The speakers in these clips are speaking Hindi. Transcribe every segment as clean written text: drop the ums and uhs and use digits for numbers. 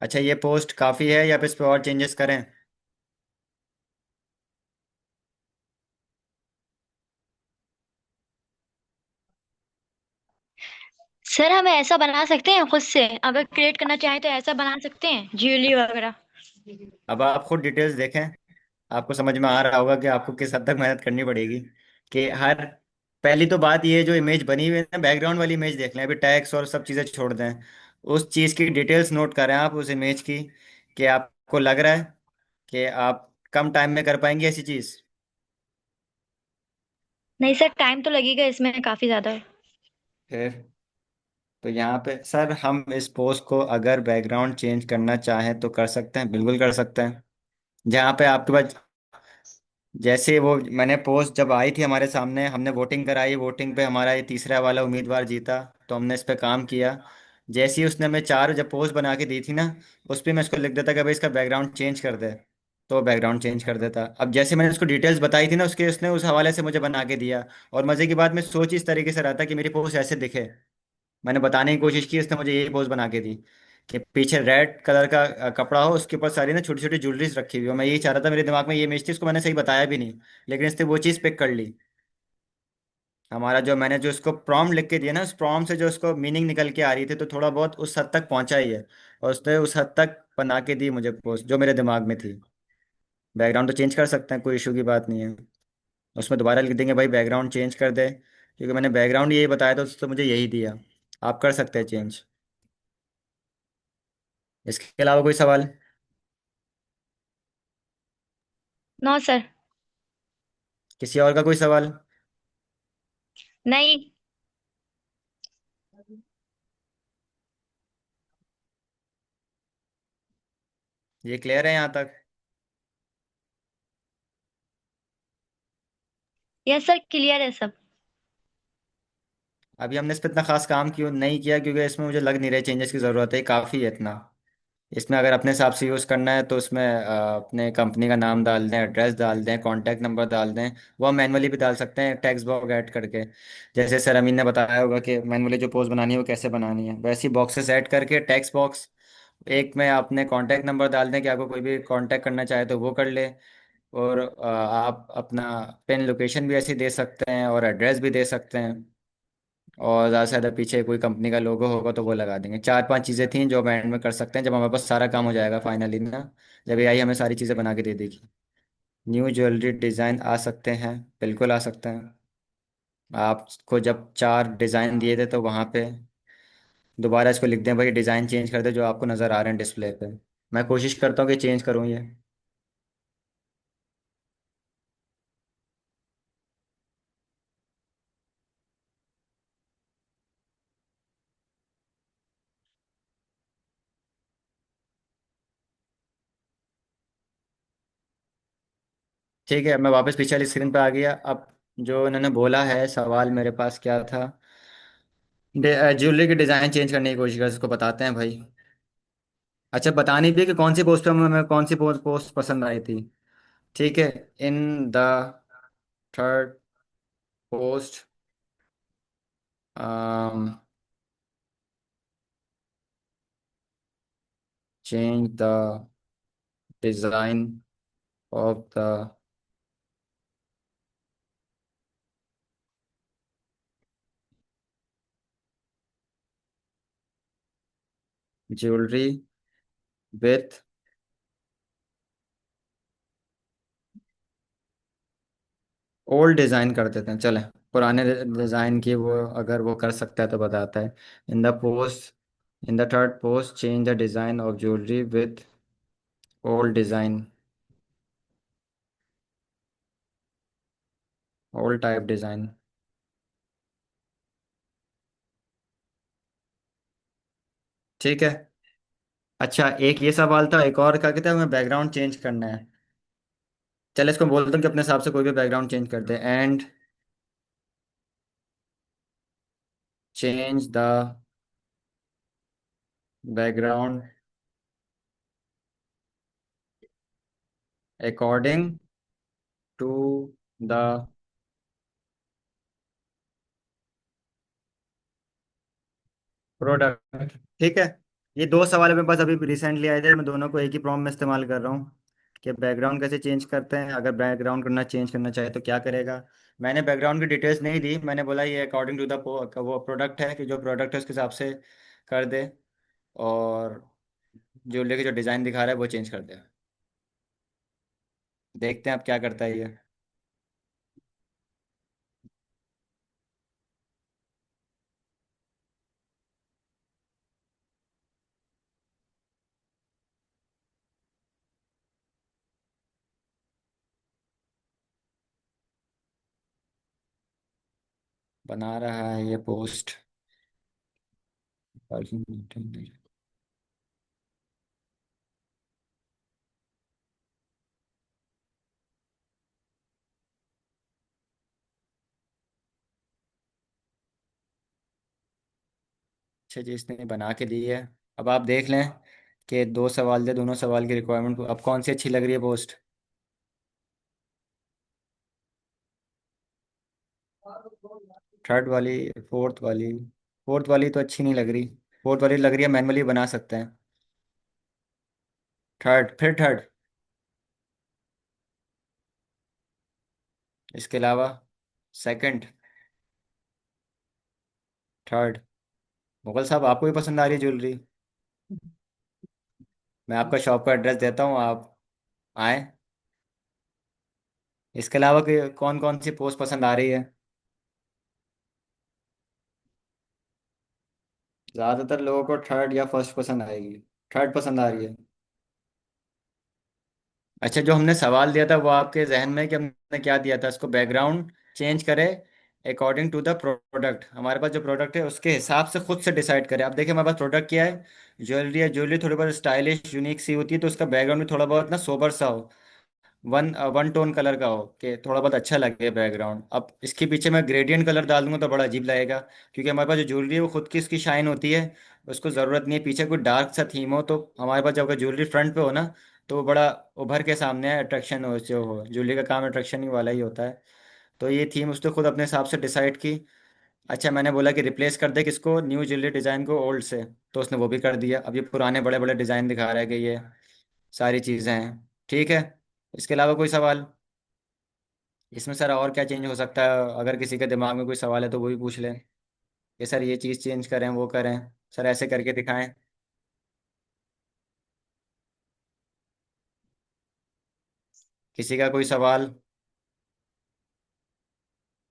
अच्छा, ये पोस्ट काफ़ी है या फिर इस पे और चेंजेस करें? सर हम ऐसा बना सकते हैं खुद से, अगर क्रिएट करना चाहें तो ऐसा बना सकते हैं, ज्वेलरी वगैरह। अब आप खुद डिटेल्स देखें, आपको समझ में आ रहा होगा कि आपको किस हद तक मेहनत करनी पड़ेगी। कि हर पहली तो बात ये जो इमेज बनी हुई है ना, बैकग्राउंड वाली इमेज देख लें, अभी टैग्स और सब चीज़ें छोड़ दें। उस चीज़ की डिटेल्स नोट करें आप उस इमेज की, कि आपको लग रहा है कि आप कम टाइम में कर पाएंगे ऐसी चीज़। नहीं सर, टाइम तो लगेगा इसमें काफी ज्यादा। फिर तो यहाँ पे सर, हम इस पोस्ट को अगर बैकग्राउंड चेंज करना चाहें तो कर सकते हैं, बिल्कुल कर सकते हैं। जहाँ पे आपके पास, जैसे वो मैंने पोस्ट जब आई थी हमारे सामने, हमने वोटिंग कराई, वोटिंग पे हमारा ये तीसरा वाला उम्मीदवार जीता, तो हमने इस पे काम किया। जैसे ही उसने हमें चार जब पोस्ट बना के दी थी ना, उस पर मैं इसको लिख देता कि भाई इसका बैकग्राउंड चेंज कर दे, तो बैकग्राउंड चेंज कर देता। अब जैसे मैंने उसको डिटेल्स बताई थी ना उसके, उसने उस हवाले से मुझे बना के दिया। और मज़े की बात, मैं सोच इस तरीके से रहा था कि मेरी पोस्ट ऐसे दिखे। मैंने बताने की कोशिश की, उसने मुझे यही पोज बना के दी कि पीछे रेड कलर का कपड़ा हो, उसके ऊपर सारी ना छोटी छोटी ज्वेलरीज रखी हुई हो। मैं यही चाह रहा था, मेरे दिमाग में ये इमेज थी, उसको मैंने सही बताया भी नहीं, लेकिन इसने वो चीज़ पिक कर ली। हमारा जो मैंने जो उसको प्रॉम्प्ट लिख के दिया ना, उस प्रॉम्प्ट से जो उसको मीनिंग निकल के आ रही थी, तो थोड़ा बहुत उस हद तक पहुंचा ही है। और उसने उस हद तक बना के दी मुझे पोस्ट जो मेरे दिमाग में थी। बैकग्राउंड तो चेंज कर सकते हैं, कोई इशू की बात नहीं है। उसमें दोबारा लिख देंगे भाई बैकग्राउंड चेंज कर दे, क्योंकि मैंने बैकग्राउंड यही बताया था, उसने मुझे यही दिया। आप कर सकते हैं चेंज। इसके अलावा कोई सवाल? No sir. किसी और का कोई सवाल? नहीं। ये क्लियर है यहाँ तक? यस सर, क्लियर है सब। अभी हमने इस पर इतना खास काम क्यों नहीं किया, क्योंकि इसमें मुझे लग नहीं रहा चेंजेस की ज़रूरत है, काफ़ी है इतना। इसमें अगर अपने हिसाब से यूज़ करना है तो इसमें अपने कंपनी का नाम डाल दें, एड्रेस डाल दें, कॉन्टैक्ट नंबर डाल दें। वो हम मैनुअली भी डाल सकते हैं टेक्स्ट बॉक्स ऐड करके। जैसे सर अमीन ने बताया होगा कि मैनुअली जो पोस्ट बनानी है वो कैसे बनानी है, वैसे ही बॉक्सेस ऐड करके टेक्स्ट बॉक्स एक में अपने कॉन्टैक्ट नंबर डाल दें कि आपको कोई भी कॉन्टैक्ट करना चाहे तो वो कर ले। और आप अपना पिन लोकेशन भी ऐसे दे सकते हैं और एड्रेस भी दे सकते हैं। और ज़्यादा से ज़्यादा पीछे कोई कंपनी का लोगो होगा तो वो लगा देंगे। चार पांच चीज़ें थी जो हम एंड में कर सकते हैं, जब हमारे पास सारा काम हो जाएगा फाइनली ना, जब एआई हमें सारी चीज़ें बना के दे देगी। न्यू ज्वेलरी डिज़ाइन आ सकते हैं, बिल्कुल आ सकते हैं। आपको जब चार डिज़ाइन दिए थे तो वहाँ पे दोबारा इसको लिख दें भाई डिज़ाइन चेंज कर दे जो आपको नज़र आ रहे हैं डिस्प्ले पे। मैं कोशिश करता हूँ कि चेंज करूँ ये। ठीक है, मैं वापस पीछे वाली स्क्रीन पे आ गया। अब जो उन्होंने बोला है सवाल मेरे पास क्या था, ज्वेलरी की डिज़ाइन चेंज करने की कोशिश कर, इसको बताते हैं भाई। अच्छा, बतानी भी है कि कौन सी पोस्ट पे हमें कौन सी पोस्ट पसंद आई थी। ठीक है। In the third post, change the design of the jewellery with old design कर देते हैं, चलें। पुराने डिजाइन की वो अगर वो कर सकता है तो बताता है। In the post, in the third post change the design of jewellery with old design, old type design. ठीक है। अच्छा, एक ये सवाल था, एक और क्या कहते हैं, हमें बैकग्राउंड चेंज करना है। चल इसको बोलता हूँ कि अपने हिसाब से कोई भी बैकग्राउंड चेंज कर दे। And change the background according to the product. ठीक है, ये दो सवाल मैं बस अभी रिसेंटली आए थे, मैं दोनों को एक ही प्रॉम्प्ट में इस्तेमाल कर रहा हूँ कि बैकग्राउंड कैसे चेंज करते हैं, अगर बैकग्राउंड करना चेंज करना चाहे तो क्या करेगा। मैंने बैकग्राउंड की डिटेल्स नहीं दी, मैंने बोला ये अकॉर्डिंग टू द वो प्रोडक्ट है, कि जो प्रोडक्ट है उसके हिसाब से कर दे, और जो लेके जो डिज़ाइन दिखा रहा है वो चेंज कर दे। देखते हैं अब क्या करता है ये। बना रहा है ये पोस्ट। अच्छा जी, इसने बना के दी है। अब आप देख लें कि दो सवाल थे, दोनों सवाल की रिक्वायरमेंट को अब कौन सी अच्छी लग रही है पोस्ट। थर्ड वाली, फोर्थ वाली। फोर्थ वाली तो अच्छी नहीं लग रही। फोर्थ वाली लग रही है मैनुअली बना सकते हैं। थर्ड, फिर थर्ड। इसके अलावा सेकंड, थर्ड। मुगल साहब, आपको भी पसंद आ रही है ज्वेलरी? मैं आपका शॉप का एड्रेस देता हूँ, आप आए। इसके अलावा कौन कौन सी पोस्ट पसंद आ रही है? ज़्यादातर लोगों को थर्ड या फर्स्ट पसंद आएगी। थर्ड पसंद आ रही है। अच्छा, जो हमने सवाल दिया था वो आपके जहन में कि हमने क्या दिया था, इसको बैकग्राउंड चेंज करे अकॉर्डिंग टू द प्रोडक्ट। हमारे पास जो प्रोडक्ट है उसके हिसाब से खुद से डिसाइड करें। अब देखिए हमारे पास प्रोडक्ट क्या है, ज्वेलरी है। ज्वेलरी थोड़ी बहुत स्टाइलिश यूनिक सी होती है, तो उसका बैकग्राउंड भी थोड़ा बहुत ना सोबर सा हो, वन टोन कलर का हो, कि थोड़ा बहुत अच्छा लगे बैकग्राउंड। अब इसके पीछे मैं ग्रेडियंट कलर डाल दूंगा तो बड़ा अजीब लगेगा, क्योंकि हमारे पास जो ज्वेलरी है वो खुद की इसकी शाइन होती है। उसको ज़रूरत नहीं है पीछे कोई डार्क सा थीम हो। तो हमारे पास जब अगर ज्वेलरी फ्रंट पे हो ना, तो वो बड़ा उभर के सामने अट्रैक्शन हो, जो हो ज्वेलरी का काम अट्रैक्शन ही वाला ही होता है। तो ये थीम उसने खुद अपने हिसाब से डिसाइड की। अच्छा, मैंने बोला कि रिप्लेस कर दे किसको, न्यू ज्वेलरी डिज़ाइन को ओल्ड से, तो उसने वो भी कर दिया। अब ये पुराने बड़े बड़े डिज़ाइन दिखा रहा है कि ये सारी चीज़ें हैं। ठीक है। इसके अलावा कोई सवाल इसमें सर? और क्या चेंज हो सकता है? अगर किसी के दिमाग में कोई सवाल है तो वो भी पूछ लें कि सर ये चीज़ चेंज करें, वो करें, सर ऐसे करके दिखाएं। किसी का कोई सवाल?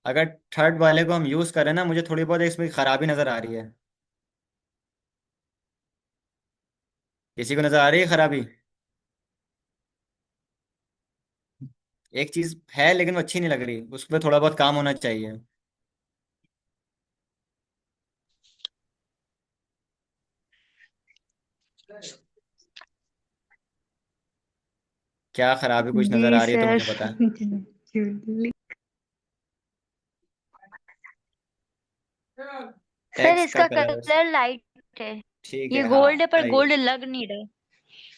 अगर थर्ड वाले को हम यूज़ करें ना, मुझे थोड़ी बहुत इसमें खराबी नज़र आ रही है। किसी को नज़र आ रही है खराबी? एक चीज़ है लेकिन वो अच्छी नहीं लग रही, उस पर थोड़ा बहुत काम होना चाहिए। क्या खराबी कुछ नज़र जी आ रही है तो सर। मुझे बताएं। सर टेक्स्ट का इसका कलर। कलर लाइट है। ठीक ये है, हाँ गोल्ड है पर सही है। गोल्ड लग नहीं रहा।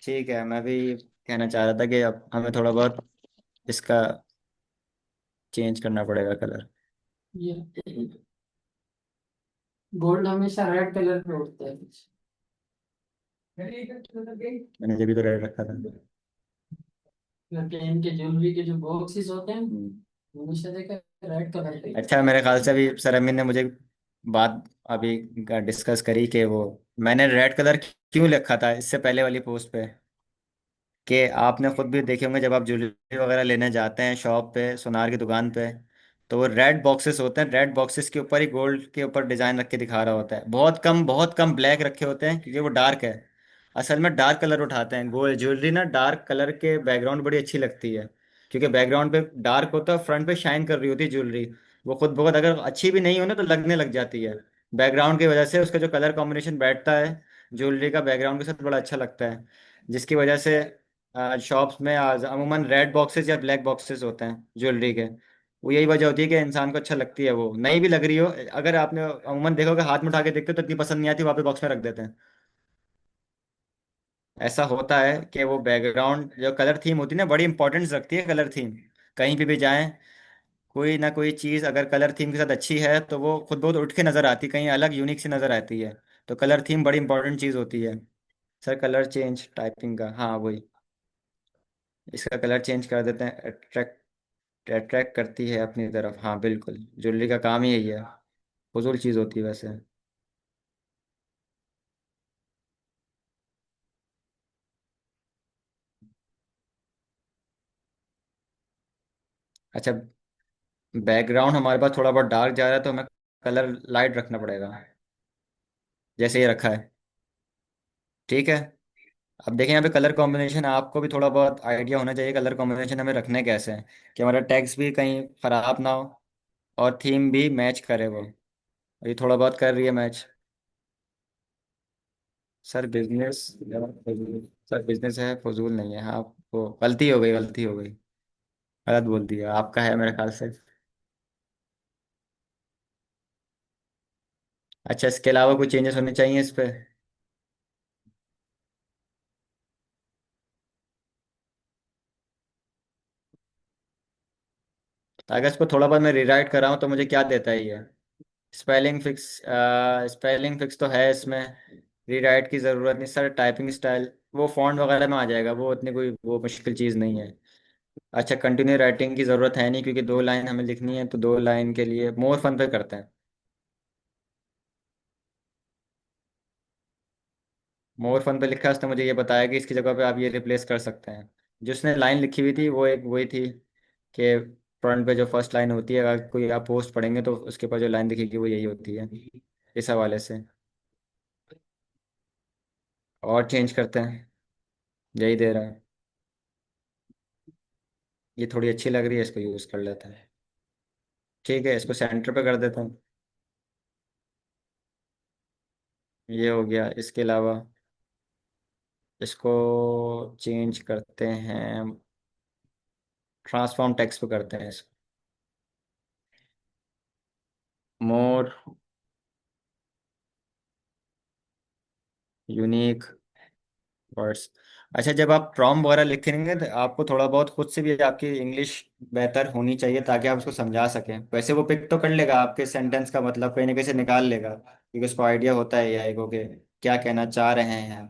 ठीक है, मैं भी कहना चाह रहा था कि अब हमें थोड़ा बहुत इसका चेंज करना पड़ेगा कलर। ये गोल्ड हमेशा रेड कलर पे होता है। मैंने जब भी तो रेड रखा था। प्लेन के ज्वेलरी के जो बॉक्सेस होते हैं, हम्म। हमेशा देखा रेड कलर पे। अच्छा, मेरे ख्याल से अभी सर अमीन ने मुझे बात अभी डिस्कस करी कि वो मैंने रेड कलर क्यों लिखा था इससे पहले वाली पोस्ट पे, कि आपने खुद भी देखे होंगे जब आप ज्वेलरी वगैरह लेने जाते हैं शॉप पे, सुनार की दुकान पे, तो वो रेड बॉक्सेस होते हैं। रेड बॉक्सेस के ऊपर ही गोल्ड के ऊपर डिजाइन रख के दिखा रहा होता है। बहुत कम ब्लैक रखे होते हैं क्योंकि वो डार्क है। असल में डार्क कलर उठाते हैं गोल्ड ज्वेलरी ना, डार्क कलर के बैकग्राउंड बड़ी अच्छी लगती है, क्योंकि बैकग्राउंड पे डार्क होता है, फ्रंट पे शाइन कर रही होती है ज्वेलरी। वो खुद बहुत अगर अच्छी भी नहीं हो ना तो लगने लग जाती है। बैकग्राउंड की वजह से उसका जो कलर कॉम्बिनेशन बैठता है ज्वेलरी का बैकग्राउंड के साथ, बड़ा अच्छा लगता है। जिसकी वजह से शॉप्स में आज अमूमन रेड बॉक्सेस या ब्लैक बॉक्सेस होते हैं ज्वेलरी के। वो यही वजह होती है कि इंसान को अच्छा लगती है, वो नई भी लग रही हो। अगर आपने अमूमन देखोगे हाथ में उठा के देखते हो तो इतनी पसंद नहीं आती, वापस बॉक्स में रख देते हैं। ऐसा होता है कि वो बैकग्राउंड जो कलर थीम होती है ना, बड़ी इंपॉर्टेंस रखती है कलर थीम। कहीं पे भी जाएं, कोई ना कोई चीज़ अगर कलर थीम के साथ अच्छी है तो वो खुद बहुत उठ के नज़र आती है, कहीं अलग यूनिक सी नज़र आती है। तो कलर थीम बड़ी इंपॉर्टेंट चीज़ होती है। सर कलर चेंज टाइपिंग का, हाँ वही। इसका कलर चेंज कर देते हैं, अट्रैक्ट अट्रैक्ट करती है अपनी तरफ, हाँ बिल्कुल, ज्वेलरी का काम ही यही है। फजूल चीज़ होती है वैसे। अच्छा, बैकग्राउंड हमारे पास थोड़ा बहुत डार्क जा रहा है तो हमें कलर लाइट रखना पड़ेगा, जैसे ये रखा है। ठीक है। अब देखें यहाँ पे कलर कॉम्बिनेशन, आपको भी थोड़ा बहुत आइडिया होना चाहिए कलर कॉम्बिनेशन हमें रखने कैसे हैं, कि हमारा टेक्स्ट भी कहीं ख़राब ना हो और थीम भी मैच करे वो। ये थोड़ा बहुत कर रही है match. Sir business, sir business है, फजूल नहीं है। हाँ, वो गलती हो गई, गलती हो गई, गलत बोल दिया, आपका है मेरे ख्याल से। अच्छा, इसके अलावा कुछ चेंजेस होने चाहिए इस पे? अगर इसको थोड़ा बहुत मैं रिराइट कर रहा हूँ तो मुझे क्या देता है ये? स्पेलिंग फिक्स तो है इसमें। रीराइट की ज़रूरत नहीं सर, टाइपिंग स्टाइल वो फॉन्ट वगैरह में आ जाएगा, वो उतनी कोई वो मुश्किल चीज़ नहीं है। अच्छा, कंटिन्यू राइटिंग की ज़रूरत है नहीं, क्योंकि 2 लाइन हमें लिखनी है, तो 2 लाइन के लिए मोर फन पे करते हैं। मोर फन पे लिखा है, उसने मुझे ये बताया कि इसकी जगह पे आप ये रिप्लेस कर सकते हैं। जिसने लाइन लिखी हुई थी वो एक वही थी, कि फ्रंट पे जो फर्स्ट लाइन होती है, अगर कोई आप पोस्ट पढ़ेंगे तो उसके ऊपर जो लाइन दिखेगी वो यही होती है, इस हवाले से। और चेंज करते हैं, यही दे रहा है। ये थोड़ी अच्छी लग रही है, इसको यूज़ कर लेते हैं। ठीक है, इसको सेंटर पे कर देता हूँ। ये हो गया। इसके अलावा इसको चेंज करते हैं, ट्रांसफॉर्म टेक्स्ट पे करते हैं इसको। मोर यूनिक वर्ड्स। अच्छा, जब आप प्रॉम्प्ट वगैरह लिखेंगे तो आपको थोड़ा बहुत खुद से भी आपकी इंग्लिश बेहतर होनी चाहिए, ताकि आप उसको समझा सकें। वैसे वो पिक तो कर लेगा आपके सेंटेंस का मतलब, कहीं ना कहीं से निकाल लेगा, क्योंकि उसको आइडिया होता है एआई को कि क्या कहना चाह रहे हैं।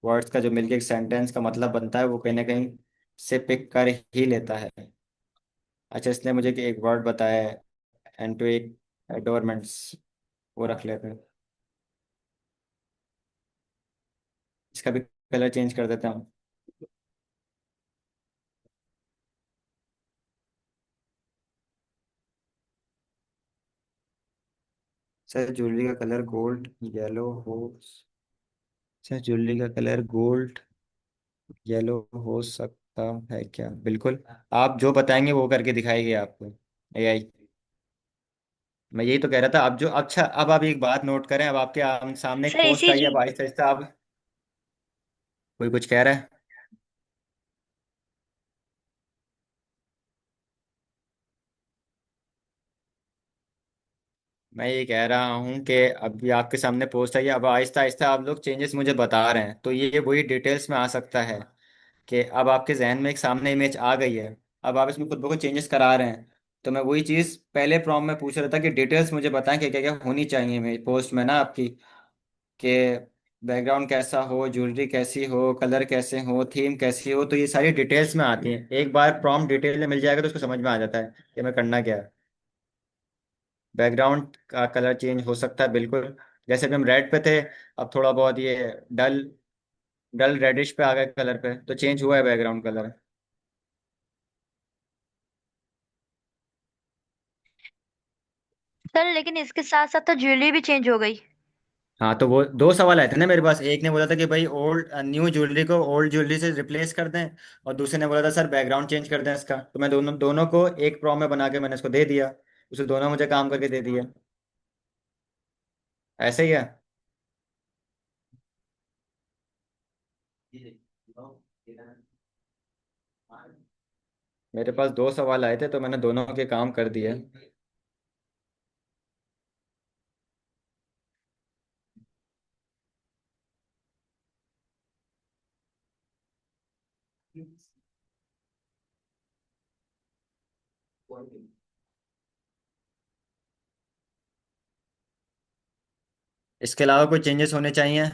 वर्ड्स का जो मिलके एक सेंटेंस का मतलब बनता है, वो कहीं ना कहीं से पिक कर ही लेता है। अच्छा, इसने मुझे कि एक वर्ड बताया है, एंड टू एक एडोरमेंट्स, वो रख लेते हैं। इसका भी कलर चेंज कर देता हूँ। सर ज्वेलरी का कलर गोल्ड येलो हो। सर ज्वेलरी का कलर गोल्ड येलो हो सकता है क्या? बिल्कुल, आप जो बताएंगे वो करके दिखाएगी आपको एआई। मैं यही तो कह रहा था। अब जो, अच्छा अब आप एक बात नोट करें, अब आपके सामने एक सर पोस्ट इसी आई है, अब चीज। आहिस्ता आहिस्ता आप, कोई कुछ कह रहा है? मैं ये कह रहा हूँ कि अभी आपके सामने पोस्ट आई है, अब आहिस्ता आहिस्ता आप लोग चेंजेस मुझे बता रहे हैं, तो ये वही डिटेल्स में आ सकता है कि अब आपके जहन में एक सामने इमेज आ गई है, अब आप इसमें खुद ब खुद चेंजेस करा रहे हैं। तो मैं वही चीज़ पहले प्रॉम्प्ट में पूछ रहा था कि डिटेल्स मुझे बताएं कि क्या क्या होनी चाहिए इमेज पोस्ट में ना आपकी, कि बैकग्राउंड कैसा हो, ज्वेलरी कैसी हो, कलर कैसे हो, थीम कैसी हो, तो ये सारी डिटेल्स में आती हैं। एक बार प्रॉम्प्ट डिटेल में मिल जाएगा तो उसको समझ में आ जाता है कि हमें करना क्या है। बैकग्राउंड का कलर चेंज हो सकता है बिल्कुल, जैसे अभी हम रेड पे थे, अब थोड़ा बहुत ये डल डल रेडिश पे आ गए कलर पे, तो चेंज हुआ है बैकग्राउंड कलर। सर लेकिन इसके साथ साथ तो ज्वेलरी भी चेंज हो गई। हाँ, तो वो 2 सवाल आए थे ना मेरे पास, एक ने बोला था कि भाई ओल्ड न्यू ज्वेलरी को ओल्ड ज्वेलरी से रिप्लेस कर दें, और दूसरे ने बोला था सर बैकग्राउंड चेंज कर दें इसका। तो मैं दोनों दोनों को एक प्रॉम्प्ट में बना के मैंने इसको दे दिया, उसे दोनों मुझे काम करके दे दिए। ऐसे ही है। मेरे पास 2 सवाल आए थे तो मैंने दोनों के काम कर दिए। इसके अलावा कोई चेंजेस होने चाहिए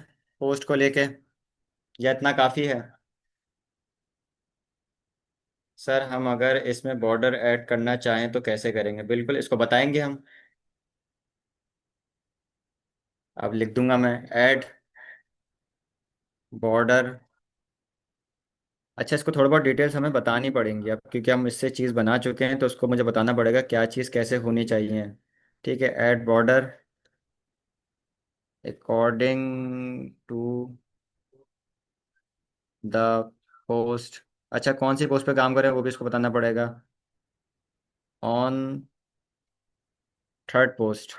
पोस्ट को लेके? या इतना काफ़ी है? सर हम अगर इसमें बॉर्डर ऐड करना चाहें तो कैसे करेंगे, बिल्कुल इसको बताएंगे हम। अब लिख दूंगा मैं, ऐड बॉर्डर। अच्छा, इसको थोड़ा बहुत डिटेल्स हमें बतानी पड़ेंगी अब, क्योंकि हम इससे चीज़ बना चुके हैं तो उसको मुझे बताना पड़ेगा क्या चीज़ कैसे होनी चाहिए। ठीक है, add border according to the post. अच्छा, कौन सी पोस्ट पे काम करें वो भी इसको बताना पड़ेगा। On third post,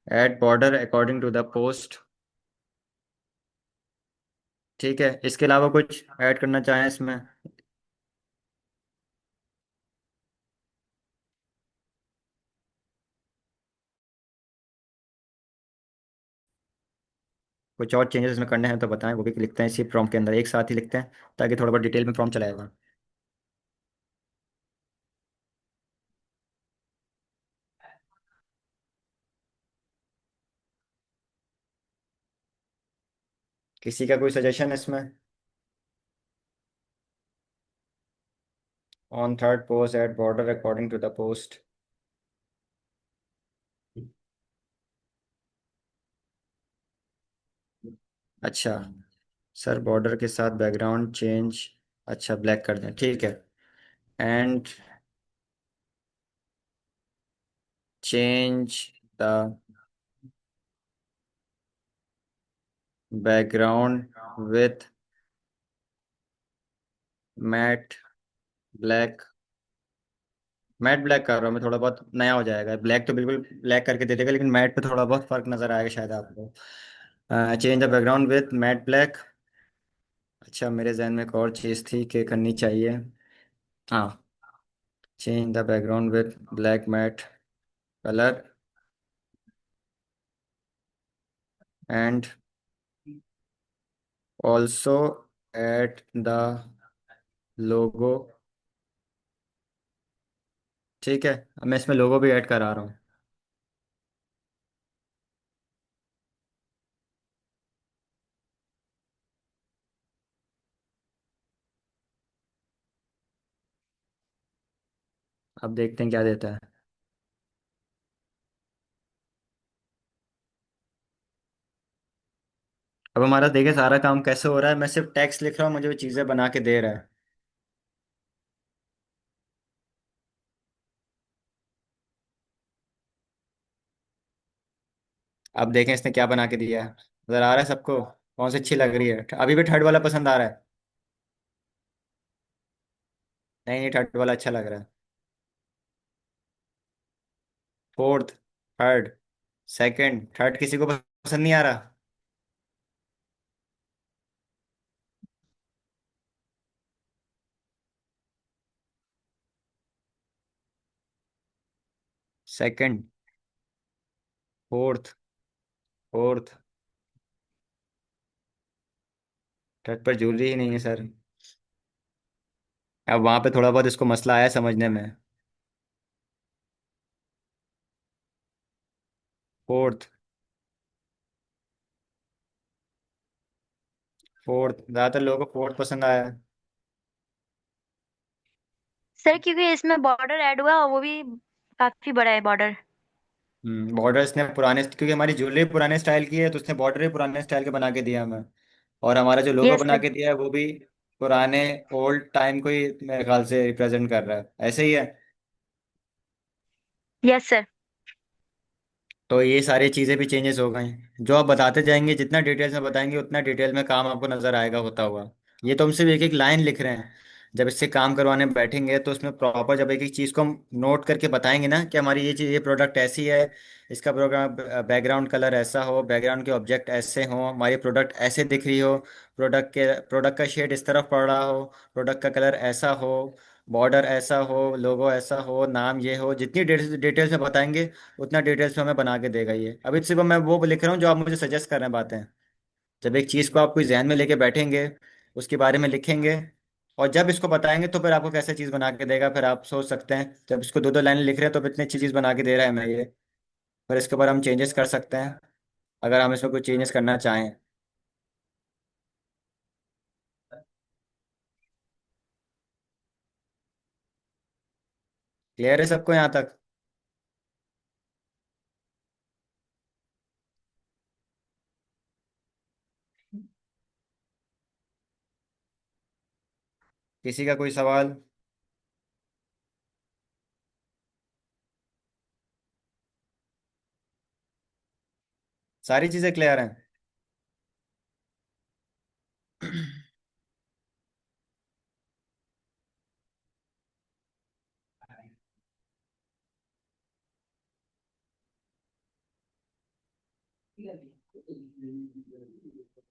add border according to the post. ठीक है, इसके अलावा कुछ ऐड करना चाहें इसमें? कुछ और चेंजेस इसमें करने हैं तो बताएं, वो भी लिखते हैं इसी प्रॉम्प्ट के अंदर, एक साथ ही लिखते हैं ताकि थोड़ा बहुत डिटेल में प्रॉम्प्ट चलाएगा। किसी का कोई सजेशन इसमें? On third post add border according to the post. अच्छा सर, बॉर्डर के साथ बैकग्राउंड चेंज, अच्छा ब्लैक कर दें, ठीक है। And change the background with matte black. Matte black कर रहा हूँ मैं, थोड़ा बहुत नया हो जाएगा, ब्लैक तो बिल्कुल ब्लैक करके दे देगा लेकिन मैट पे थोड़ा बहुत फर्क नजर आएगा शायद आपको। Change the background with matte black. अच्छा, मेरे जहन में एक और चीज़ थी कि करनी चाहिए। हाँ, change the background with black matte colour and also at the logo. ठीक है, अब मैं इसमें लोगो भी ऐड करा रहा हूँ। अब देखते हैं क्या देता है। अब हमारा देखिए सारा काम कैसे हो रहा है, मैं सिर्फ टेक्स्ट लिख रहा हूँ, मुझे वो चीज़ें बना के दे रहा है। अब देखें इसने क्या बना के दिया है, नजर आ रहा है सबको कौन सी अच्छी लग रही है? अभी भी थर्ड वाला पसंद आ रहा है? नहीं नहीं, थर्ड वाला अच्छा लग रहा है। फोर्थ, थर्ड, सेकंड, थर्ड किसी को पसंद नहीं आ रहा? सेकंड, फोर्थ, फोर्थ, थर्ड पर ज्वेलरी ही नहीं है सर। अब वहां पे थोड़ा बहुत इसको मसला आया समझने में। फोर्थ, फोर्थ ज्यादातर लोगों को फोर्थ पसंद आया है। सर क्योंकि इसमें बॉर्डर ऐड हुआ और वो भी काफी बड़ा है बॉर्डर। बॉर्डर इसने पुराने, क्योंकि हमारी ज्वेलरी पुराने स्टाइल की है तो उसने बॉर्डर ही पुराने स्टाइल के बना के दिया हमें। और हमारा जो लोगो यस बना सर। के दिया है वो भी पुराने ओल्ड टाइम को ही मेरे ख्याल से रिप्रेजेंट कर रहा है, ऐसे ही है। Yes sir. तो ये सारी चीज़ें भी चेंजेस हो गई। जो आप बताते जाएंगे, जितना डिटेल्स में बताएंगे उतना डिटेल में काम आपको नजर आएगा होता हुआ। ये तो हम सिर्फ एक एक लाइन लिख रहे हैं। जब इससे काम करवाने बैठेंगे तो उसमें प्रॉपर जब एक एक चीज़ को हम नोट करके बताएंगे ना कि हमारी ये चीज़, ये प्रोडक्ट ऐसी है, इसका प्रोग्राम बैकग्राउंड कलर ऐसा हो, बैकग्राउंड के ऑब्जेक्ट ऐसे हो, हमारी प्रोडक्ट ऐसे दिख रही हो, प्रोडक्ट का शेड इस तरफ पड़ रहा हो, प्रोडक्ट का कलर ऐसा हो, बॉर्डर ऐसा हो, लोगो ऐसा हो, नाम ये हो, जितनी डिटेल्स में बताएंगे उतना डिटेल्स में हमें बना के देगा ये। अभी सिर्फ मैं वो लिख रहा हूँ जो आप मुझे सजेस्ट कर रहे हैं बातें। जब एक चीज़ को आप कोई जहन में लेके बैठेंगे, उसके बारे में लिखेंगे, और जब इसको बताएंगे तो फिर आपको कैसे चीज़ बना के देगा, फिर आप सोच सकते हैं जब इसको दो दो लाइन लिख रहे हैं तो इतनी अच्छी चीज़ बना के दे रहा है मैं ये। फिर इसके ऊपर हम चेंजेस कर सकते हैं अगर हम इसमें कोई चेंजेस करना चाहें। क्लियर है सबको यहाँ तक? किसी का कोई सवाल? सारी चीजें क्लियर हैं?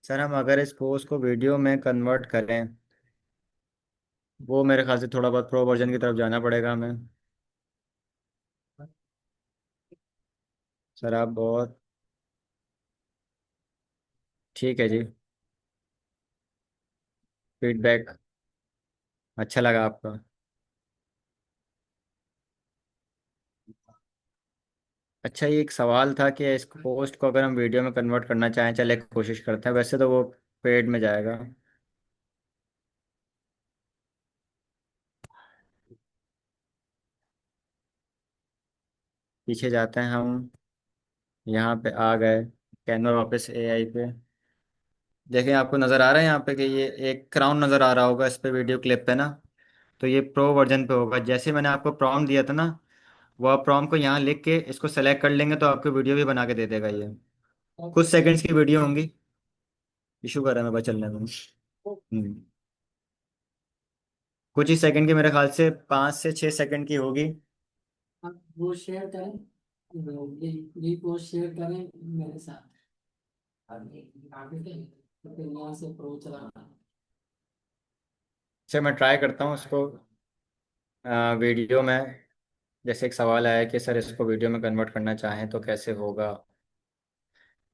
सर हम अगर इस पोस्ट को वीडियो में कन्वर्ट करें, वो मेरे ख्याल से थोड़ा बहुत प्रो वर्जन की तरफ जाना पड़ेगा हमें। सर आप बहुत ठीक है जी। फीडबैक अच्छा लगा आपका। अच्छा, ये एक सवाल था कि इस पोस्ट को अगर हम वीडियो में कन्वर्ट करना चाहें, चले कोशिश करते हैं। वैसे तो वो पेड में जाएगा। पीछे जाते हैं हम, यहाँ पे आ गए, कैनवा वापस एआई पे। देखें आपको नज़र आ रहा है यहाँ पे कि ये एक क्राउन नज़र आ रहा होगा इस पे, वीडियो क्लिप पे ना। तो ये प्रो वर्जन पे होगा। जैसे मैंने आपको प्रॉम्प्ट दिया था ना, वो आप प्रॉम्प्ट को यहाँ लिख के इसको सेलेक्ट कर लेंगे तो आपको वीडियो भी बना के दे देगा ये। कुछ सेकंड्स की वीडियो होंगी। इशू कर रहा है मेरे पास चलने में। कुछ ही सेकंड की, मेरे ख्याल से 5 से 6 सेकंड की होगी। आप वो शेयर करें, ये पोस्ट शेयर करें मेरे साथ। ठीक है, तो फिर यहाँ से अप्रोच रहा। अच्छा, मैं ट्राई करता हूँ इसको वीडियो में। जैसे एक सवाल आया कि सर इसको वीडियो में कन्वर्ट करना चाहें तो कैसे होगा।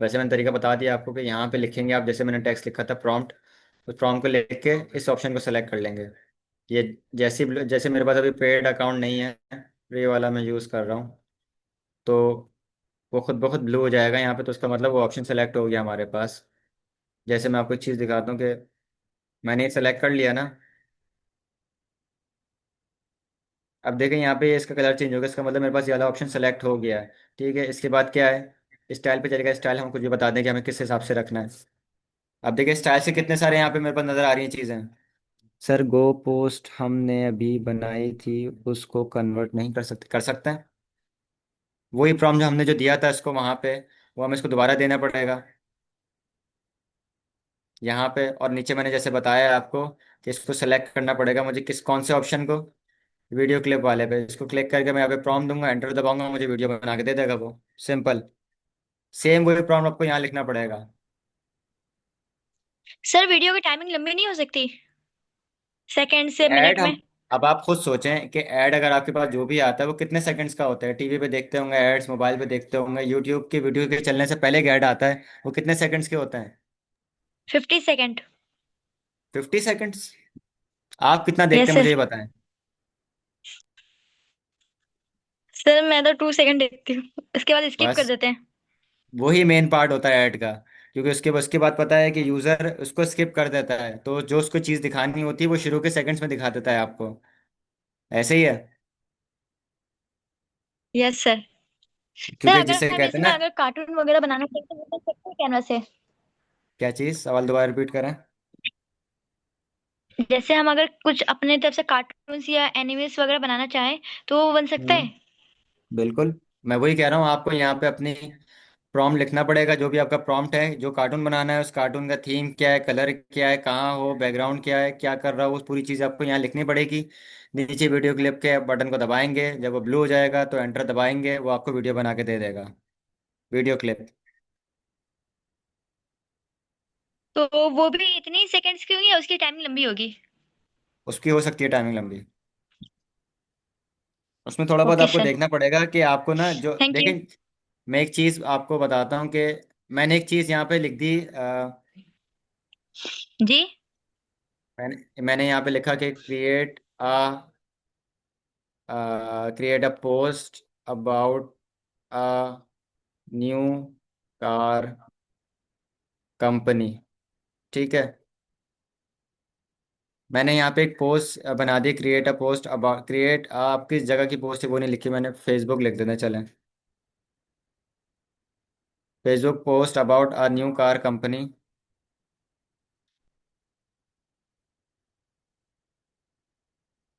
वैसे मैंने तरीका बता दिया आपको कि यहाँ पे लिखेंगे आप, जैसे मैंने टेक्स्ट लिखा था प्रॉम्प्ट, उस प्रॉम्प्ट को लिख के इस ऑप्शन को सेलेक्ट कर लेंगे। ये जैसे मेरे पास अभी पेड अकाउंट नहीं है, फ्री वाला मैं यूज़ कर रहा हूँ, तो वो खुद ब खुद ब्लू हो जाएगा यहाँ पे। तो उसका मतलब वो ऑप्शन सेलेक्ट हो गया हमारे पास। जैसे मैं आपको एक चीज़ दिखाता हूँ कि मैंने ये सेलेक्ट कर लिया ना। अब देखें यहाँ पे इसका कलर चेंज हो गया, इसका मतलब मेरे पास ये वाला ऑप्शन सेलेक्ट हो गया है। ठीक है, इसके बाद क्या है, स्टाइल पे चलेगा। स्टाइल हम कुछ भी बता दें कि हमें किस हिसाब से रखना है। अब देखिए स्टाइल से कितने सारे यहाँ पे मेरे पास नज़र आ रही हैं चीज़ें। सर गो पोस्ट हमने अभी बनाई थी, उसको कन्वर्ट नहीं कर सकते? कर सकते हैं। वही प्रॉम्प्ट जो हमने जो दिया था इसको वहाँ पे, वो हमें इसको दोबारा देना पड़ेगा यहाँ पे। और नीचे मैंने जैसे बताया आपको कि इसको सेलेक्ट करना पड़ेगा मुझे, किस कौन से ऑप्शन को, वीडियो क्लिप वाले पे। इसको क्लिक करके मैं यहाँ पे प्रॉम्प्ट दूंगा, एंटर दबाऊंगा, मुझे वीडियो बना के दे देगा वो। सिंपल। सेम वही प्रॉम्प्ट आपको यहाँ लिखना पड़ेगा। सर वीडियो की टाइमिंग लंबी नहीं हो सकती, सेकंड से मिनट ऐड में? हम, अब आप खुद सोचें कि ऐड अगर आपके पास जो भी आता है वो कितने सेकंड्स का होता है। टीवी पे देखते होंगे एड्स, मोबाइल पे देखते होंगे, यूट्यूब की वीडियो के चलने से पहले एक ऐड आता है, वो कितने सेकंड्स के होते हैं? 50 सेकंड। 50 सेकंड्स। आप कितना देखते यस हैं सर। मुझे ये बताएं। सर मैं तो 2 सेकंड देखती हूँ, इसके बाद स्किप कर बस देते हैं। वही मेन पार्ट होता है ऐड का। क्योंकि उसके बाद पता है कि यूजर उसको स्किप कर देता है, तो जो उसको चीज़ दिखानी होती है वो शुरू के सेकंड्स में दिखा देता है आपको। ऐसे ही है। Yes sir. सर क्योंकि अगर जिसे हम कहते हैं इसमें ना, अगर कार्टून वगैरह बनाना चाहते हैं तो कर सकते हैं कैनवा से? क्या चीज़, सवाल दोबारा रिपीट करें। जैसे हम अगर कुछ अपने तरफ से कार्टून्स या एनिमेस वगैरह बनाना चाहें तो वो बन सकता है? हम्म, बिल्कुल। मैं वही कह रहा हूँ, आपको यहाँ पे अपनी प्रॉम्प्ट लिखना पड़ेगा। जो भी आपका प्रॉम्प्ट है, जो कार्टून बनाना है, उस कार्टून का थीम क्या है, कलर क्या है, कहाँ हो, बैकग्राउंड क्या है, क्या कर रहा हो, उस पूरी चीज़ आपको यहाँ लिखनी पड़ेगी। नीचे वीडियो क्लिप के बटन को दबाएंगे, जब वो ब्लू हो जाएगा तो एंटर दबाएंगे, वो आपको वीडियो बना के दे देगा, वीडियो क्लिप। तो वो भी इतनी सेकंड्स की होगी या उसकी टाइमिंग लंबी होगी? उसकी हो सकती है टाइमिंग लंबी। उसमें थोड़ा बहुत ओके आपको सर। देखना पड़ेगा कि आपको ना, जो थैंक यू। देखें, मैं एक चीज़ आपको बताता हूँ कि मैंने एक चीज़ यहाँ पे लिख दी। जी। मैंने यहाँ पे लिखा कि create a post about a new car company. ठीक है, मैंने यहाँ पे एक पोस्ट बना दी, create a post about, create आप किस जगह की पोस्ट है वो नहीं लिखी मैंने, फेसबुक लिख देना चलें। Facebook post about a new car company.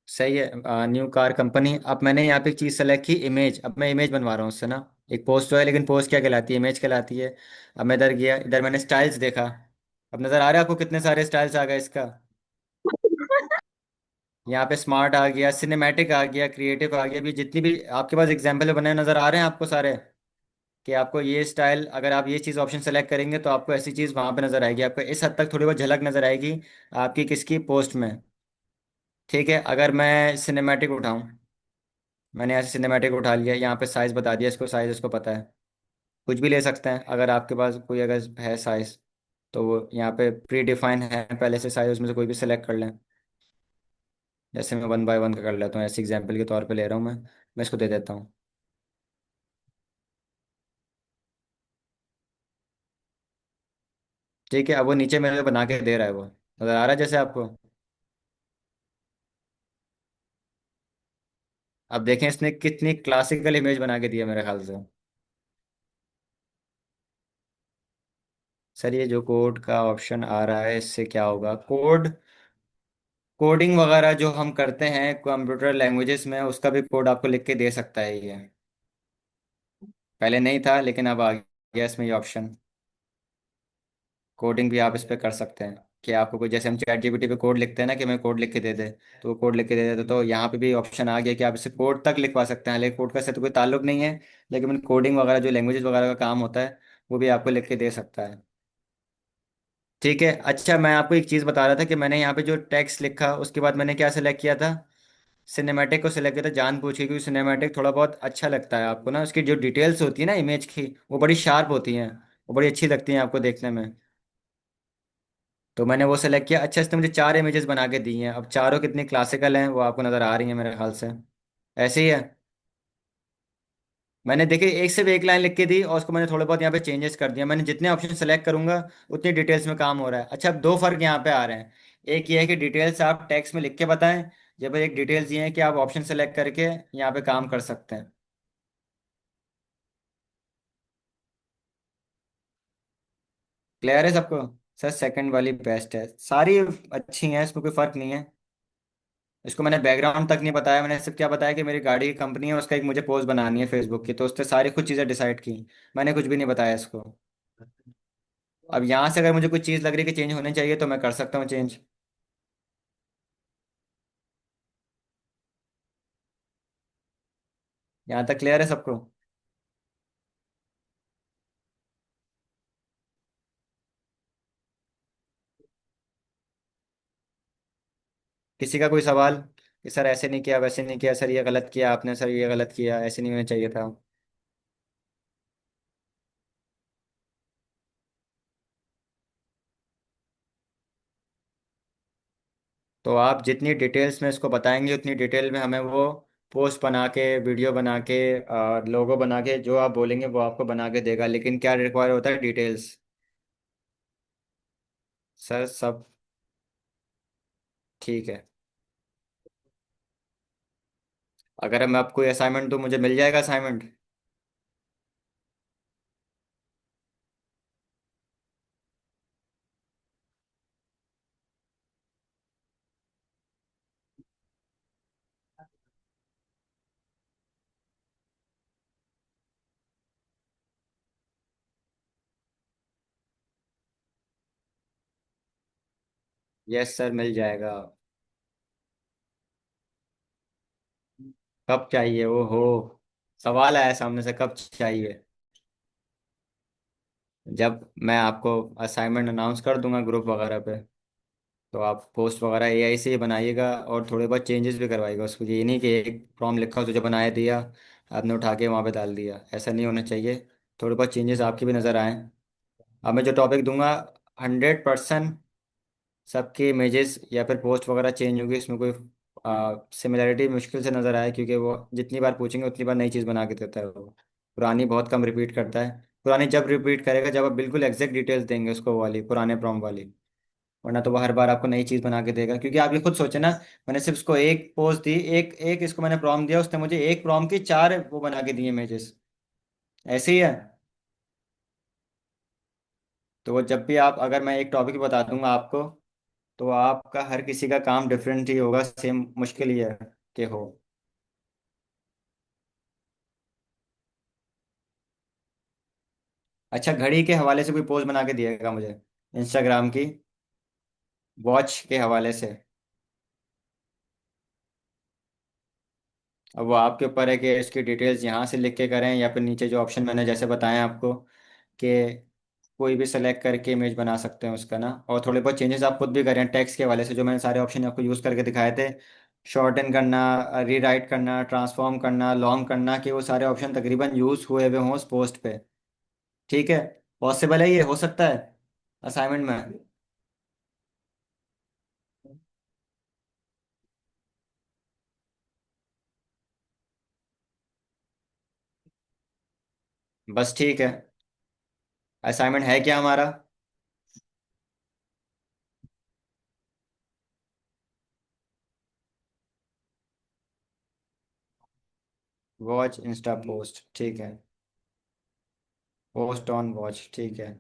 सही है, न्यू कार कंपनी। अब मैंने यहाँ पे एक चीज़ सेलेक्ट की, इमेज। अब मैं इमेज बनवा रहा हूँ उससे ना। एक पोस्ट तो है, लेकिन पोस्ट क्या कहलाती है, इमेज कहलाती है। अब मैं इधर गया, इधर मैंने स्टाइल्स देखा। अब नज़र आ रहा है आपको कितने सारे स्टाइल्स आ गए इसका। यहाँ पे स्मार्ट आ गया, सिनेमैटिक आ गया, क्रिएटिव आ गया, भी जितनी भी आपके पास एग्जाम्पल बने नज़र आ रहे हैं आपको सारे, कि आपको ये स्टाइल, अगर आप ये चीज़ ऑप्शन सेलेक्ट करेंगे तो आपको ऐसी चीज़ वहाँ पे नज़र आएगी, आपको इस हद तक थोड़ी बहुत झलक नज़र आएगी आपकी किसकी पोस्ट में। ठीक है, अगर मैं सिनेमैटिक उठाऊं, मैंने ऐसे सिनेमैटिक उठा लिया, यहाँ पे साइज़ बता दिया इसको, साइज़ इसको पता है। कुछ भी ले सकते हैं अगर आपके पास कोई अगर है साइज़, तो वो यहाँ पे प्री डिफाइन है पहले से साइज़, उसमें से कोई भी सिलेक्ट कर लें। जैसे मैं 1 बाय 1 का कर लेता हूँ, ऐसे एग्जाम्पल के तौर पे ले रहा हूँ मैं इसको दे देता हूँ। ठीक है, अब वो नीचे मेरे को बना के दे रहा है, वो नज़र आ रहा है जैसे आपको। अब देखें इसने कितनी क्लासिकल इमेज बना के दिया मेरे ख्याल से। सर ये जो कोड का ऑप्शन आ रहा है इससे क्या होगा, कोड, कोडिंग वगैरह जो हम करते हैं कंप्यूटर लैंग्वेजेस में, उसका भी कोड आपको लिख के दे सकता है ये। पहले नहीं था लेकिन अब आ गया इसमें ये ऑप्शन। कोडिंग भी आप इस पे कर सकते हैं, कि आपको कोई, जैसे हम चैट जीपीटी पे कोड लिखते हैं ना कि मैं कोड लिख के दे दे, तो वो कोड लिख के दे देते, तो यहाँ पे भी ऑप्शन आ गया कि आप इसे कोड तक लिखवा सकते हैं, लेकिन कोड का से तो कोई ताल्लुक नहीं है, लेकिन कोडिंग वगैरह जो लैंग्वेजेस वगैरह का काम होता है वो भी आपको लिख के दे सकता है। ठीक है, अच्छा मैं आपको एक चीज़ बता रहा था कि मैंने यहाँ पे जो टेक्स्ट लिखा उसके बाद मैंने क्या सेलेक्ट किया था, सिनेमैटिक को सिलेक्ट किया था जानबूझ के, क्योंकि सिनेमैटिक थोड़ा बहुत अच्छा लगता है आपको ना, उसकी जो डिटेल्स होती है ना इमेज की, वो बड़ी शार्प होती हैं, वो बड़ी अच्छी लगती हैं आपको देखने में। तो मैंने वो सेलेक्ट किया। अच्छा, इसने मुझे 4 इमेजेस बना के दी हैं, अब चारों कितनी क्लासिकल हैं वो आपको नज़र आ रही हैं मेरे ख्याल से। ऐसे ही है। मैंने देखिए एक से भी एक लाइन लिख के दी और उसको मैंने थोड़ा बहुत यहाँ पे चेंजेस कर दिया, मैंने जितने ऑप्शन सेलेक्ट करूंगा उतनी डिटेल्स में काम हो रहा है। अच्छा, अब दो फर्क यहाँ पे आ रहे हैं। एक ये है कि डिटेल्स आप टेक्स्ट में लिख के बताएं, जब एक डिटेल्स ये है कि आप ऑप्शन सेलेक्ट करके यहाँ पे काम कर सकते हैं। क्लियर है सबको। सर सेकंड वाली बेस्ट है, सारी अच्छी हैं, इसमें कोई फर्क नहीं है। इसको मैंने बैकग्राउंड तक नहीं बताया, मैंने सिर्फ क्या बताया कि मेरी गाड़ी की कंपनी है, उसका एक मुझे पोस्ट बनानी है फेसबुक की, तो उसने सारी कुछ चीज़ें डिसाइड की। मैंने कुछ भी नहीं बताया इसको। अब यहाँ से अगर मुझे कुछ चीज़ लग रही है कि चेंज होनी चाहिए तो मैं कर सकता हूँ चेंज। यहाँ तक क्लियर है सबको। किसी का कोई सवाल कि सर ऐसे नहीं किया, वैसे नहीं किया, सर ये गलत किया आपने, सर ये गलत किया, ऐसे नहीं होना चाहिए था। तो आप जितनी डिटेल्स में इसको बताएंगे उतनी डिटेल में हमें वो पोस्ट बना के, वीडियो बना के, लोगो बना के, जो आप बोलेंगे वो आपको बना के देगा, लेकिन क्या रिक्वायर होता है, डिटेल्स। सर सब ठीक है। अगर मैं आपको असाइनमेंट दूँ मुझे मिल जाएगा असाइनमेंट। यस सर मिल जाएगा। कब चाहिए, वो हो, सवाल आया सामने से, कब चाहिए। जब मैं आपको असाइनमेंट अनाउंस कर दूंगा ग्रुप वगैरह पे, तो आप पोस्ट वगैरह एआई से ही बनाइएगा और थोड़े बहुत चेंजेस भी करवाइएगा उसको, ये नहीं कि एक प्रॉम्प्ट लिखा तुझे बनाया दिया, आपने उठा के वहाँ पे डाल दिया, ऐसा नहीं होना चाहिए। थोड़े बहुत चेंजेस आपके भी नज़र आए। अब मैं जो टॉपिक दूंगा, 100% सबकी इमेजेस या फिर पोस्ट वगैरह चेंज होगी, इसमें कोई सिमिलैरिटी मुश्किल से नज़र आए, क्योंकि वो जितनी बार पूछेंगे उतनी बार नई चीज़ बना के देता है वो, पुरानी बहुत कम रिपीट करता है। पुरानी जब रिपीट करेगा जब आप बिल्कुल एग्जैक्ट डिटेल्स देंगे उसको, वो वाली पुराने प्रॉम्प्ट वाली, वरना तो वो हर बार आपको नई चीज बना के देगा, क्योंकि आप ये खुद सोचे ना, मैंने सिर्फ उसको एक पोज दी, एक एक इसको मैंने प्रॉम्प्ट दिया, उसने मुझे एक प्रॉम्प्ट की चार वो बना के दिए इमेजेस। ऐसे ही है। तो वो जब भी आप, अगर मैं एक टॉपिक बता दूंगा आपको, तो आपका हर किसी का काम डिफरेंट ही होगा, सेम मुश्किल ही है कि हो। अच्छा, घड़ी के हवाले से कोई पोज बना के दिएगा मुझे, इंस्टाग्राम की वॉच के हवाले से। अब वो आपके ऊपर है कि इसकी डिटेल्स यहाँ से लिख के करें, या फिर नीचे जो ऑप्शन मैंने जैसे बताए आपको, कि कोई भी सेलेक्ट करके इमेज बना सकते हैं उसका ना, और थोड़े बहुत चेंजेस आप खुद भी करें टेक्स्ट के हवाले से, जो मैंने सारे ऑप्शन आपको यूज़ करके दिखाए थे। शॉर्टन करना, रीराइट करना, ट्रांसफॉर्म करना, लॉन्ग करना, कि वो सारे ऑप्शन तकरीबन यूज़ हुए हुए हों उस पोस्ट पे। ठीक है। पॉसिबल है, ये हो सकता है असाइनमेंट में। बस ठीक है। असाइनमेंट है क्या हमारा? वॉच इंस्टा पोस्ट, ठीक है। पोस्ट ऑन वॉच, ठीक है।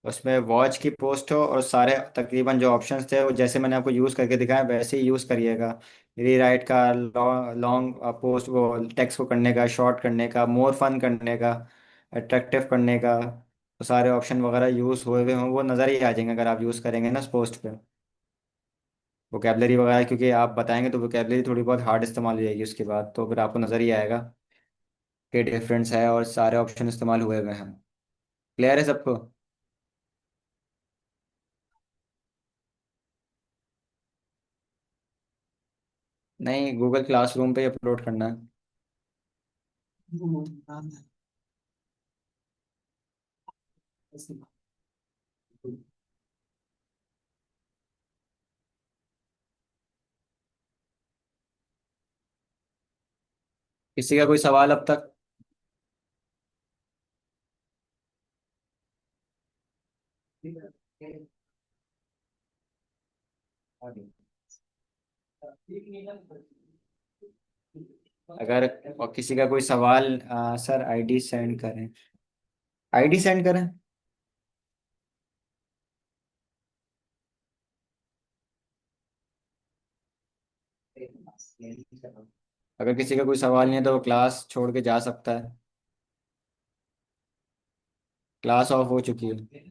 उसमें वॉच की पोस्ट हो, और सारे तकरीबन जो ऑप्शंस थे वो जैसे मैंने आपको यूज़ करके दिखाया वैसे ही यूज़ करिएगा। रीराइट का, लॉन्ग पोस्ट वो टेक्स्ट को करने का, शॉर्ट करने का, मोर फन करने का, अट्रैक्टिव करने का, तो सारे ऑप्शन वगैरह यूज़ हुए हुए हों वो नज़र ही आ जाएंगे अगर आप यूज़ करेंगे ना उस पोस्ट पे। वोकेबलरी वगैरह क्योंकि आप बताएंगे तो वोकेबलरी थोड़ी बहुत हार्ड इस्तेमाल हो जाएगी उसके बाद, तो फिर आपको नज़र ही आएगा कि डिफरेंस है और सारे ऑप्शन इस्तेमाल हुए हुए हैं। क्लियर है सबको? नहीं, गूगल क्लासरूम पे अपलोड करना है। किसी का कोई सवाल अब तक? अगर और किसी का कोई सवाल, सर आईडी सेंड करें, आईडी सेंड करें। अगर किसी का कोई सवाल नहीं है तो वो क्लास छोड़ के जा सकता है। क्लास ऑफ हो चुकी है।